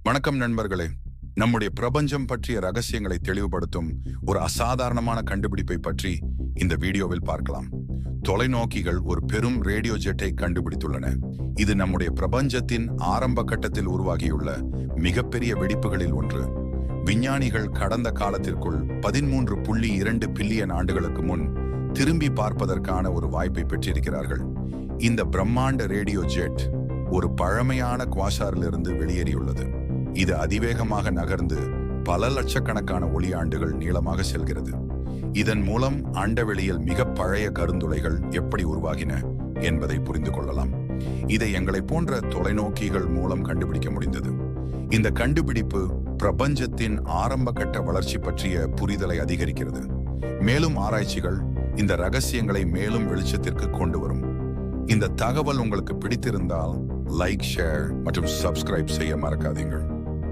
வணக்கம் நண்பர்களே. நம்முடைய பிரபஞ்சம் பற்றிய ரகசியங்களை தெளிவுபடுத்தும் ஒரு அசாதாரணமான கண்டுபிடிப்பை பற்றி இந்த வீடியோவில் பார்க்கலாம். தொலைநோக்கிகள் ஒரு பெரும் ரேடியோ ஜெட்டை கண்டுபிடித்துள்ளன. இது நம்முடைய பிரபஞ்சத்தின் ஆரம்ப கட்டத்தில் உருவாகியுள்ள மிகப்பெரிய வெடிப்புகளில் ஒன்று. விஞ்ஞானிகள் கடந்த காலத்திற்குள் 13.2 பில்லியன் ஆண்டுகளுக்கு முன் திரும்பி பார்ப்பதற்கான ஒரு வாய்ப்பை பெற்றிருக்கிறார்கள். இந்த பிரம்மாண்ட ரேடியோ ஜெட் ஒரு பழமையான குவாசாரிலிருந்து வெளியேறியுள்ளது. இது அதிவேகமாக நகர்ந்து பல லட்சக்கணக்கான ஒளியாண்டுகள் நீளமாக செல்கிறது. இதன் மூலம் அண்டவெளியில் மிக பழைய கருந்துளைகள் எப்படி உருவாகின என்பதை புரிந்து கொள்ளலாம். இதை எங்களை போன்ற தொலைநோக்கிகள் மூலம் கண்டுபிடிக்க முடிந்தது. இந்த கண்டுபிடிப்பு பிரபஞ்சத்தின் ஆரம்ப கட்ட வளர்ச்சி பற்றிய புரிதலை அதிகரிக்கிறது. மேலும் ஆராய்ச்சிகள் இந்த ரகசியங்களை மேலும் வெளிச்சத்திற்கு கொண்டு வரும். இந்த தகவல் உங்களுக்கு பிடித்திருந்தால் லைக், ஷேர் மற்றும் சப்ஸ்கிரைப் செய்ய மறக்காதீர்கள்.